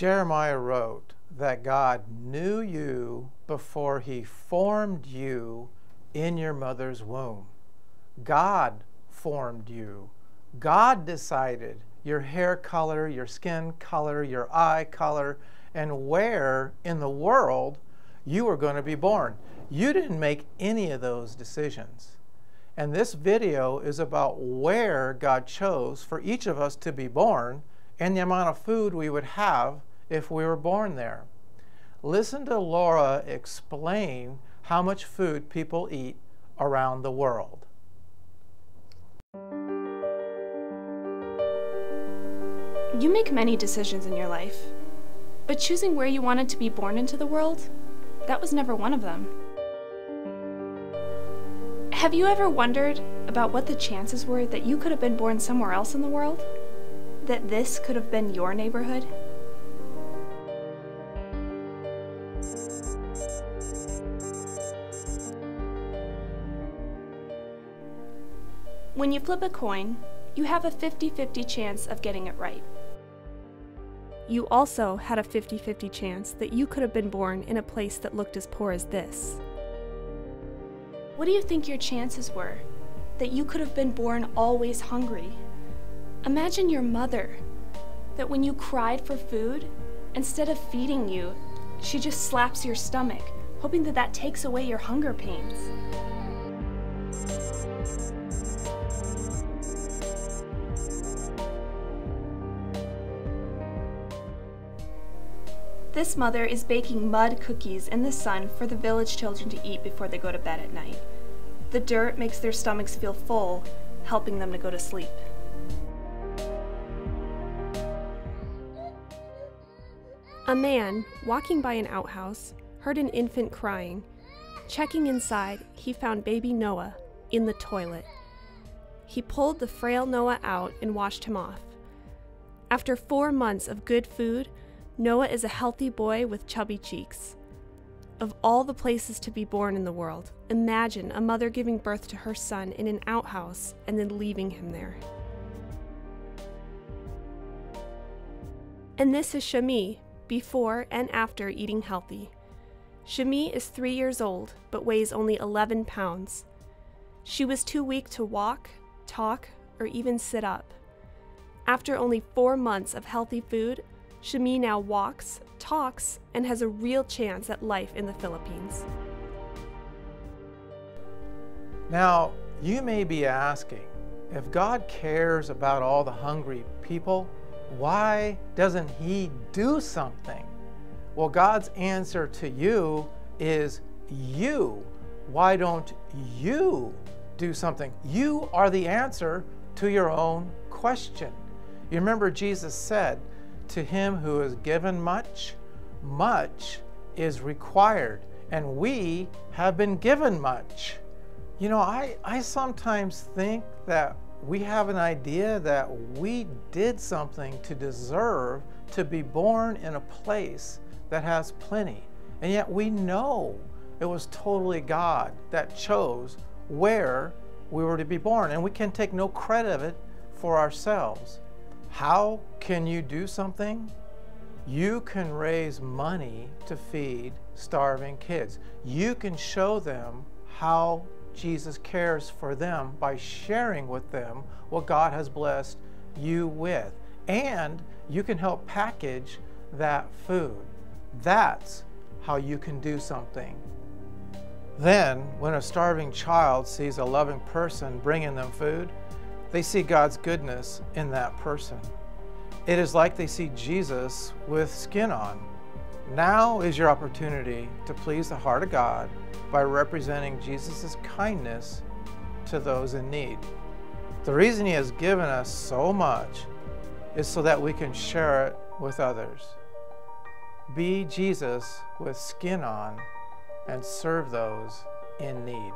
Jeremiah wrote that God knew you before he formed you in your mother's womb. God formed you. God decided your hair color, your skin color, your eye color, and where in the world you were going to be born. You didn't make any of those decisions. And this video is about where God chose for each of us to be born and the amount of food we would have if we were born there. Listen to Laura explain how much food people eat around the world. You make many decisions in your life, but choosing where you wanted to be born into the world, that was never one of them. Have you ever wondered about what the chances were that you could have been born somewhere else in the world? That this could have been your neighborhood? When you flip a coin, you have a 50-50 chance of getting it right. You also had a 50-50 chance that you could have been born in a place that looked as poor as this. What do you think your chances were that you could have been born always hungry? Imagine your mother, that when you cried for food, instead of feeding you, she just slaps your stomach, hoping that that takes away your hunger pains. This mother is baking mud cookies in the sun for the village children to eat before they go to bed at night. The dirt makes their stomachs feel full, helping them to go to sleep. A man, walking by an outhouse, heard an infant crying. Checking inside, he found baby Noah in the toilet. He pulled the frail Noah out and washed him off. After 4 months of good food, Noah is a healthy boy with chubby cheeks. Of all the places to be born in the world, imagine a mother giving birth to her son in an outhouse and then leaving him there. And this is Shami, before and after eating healthy. Shami is 3 years old, but weighs only 11 pounds. She was too weak to walk, talk, or even sit up. After only 4 months of healthy food, Shami now walks, talks, and has a real chance at life in the Philippines. Now, you may be asking, if God cares about all the hungry people, why doesn't He do something? Well, God's answer to you is you. Why don't you do something? You are the answer to your own question. You remember Jesus said, "To him who is given much, much is required." And we have been given much. You know, I sometimes think that we have an idea that we did something to deserve to be born in a place that has plenty. And yet we know it was totally God that chose where we were to be born. And we can take no credit of it for ourselves. How can you do something? You can raise money to feed starving kids. You can show them how Jesus cares for them by sharing with them what God has blessed you with. And you can help package that food. That's how you can do something. Then, when a starving child sees a loving person bringing them food, they see God's goodness in that person. It is like they see Jesus with skin on. Now is your opportunity to please the heart of God by representing Jesus' kindness to those in need. The reason He has given us so much is so that we can share it with others. Be Jesus with skin on and serve those in need.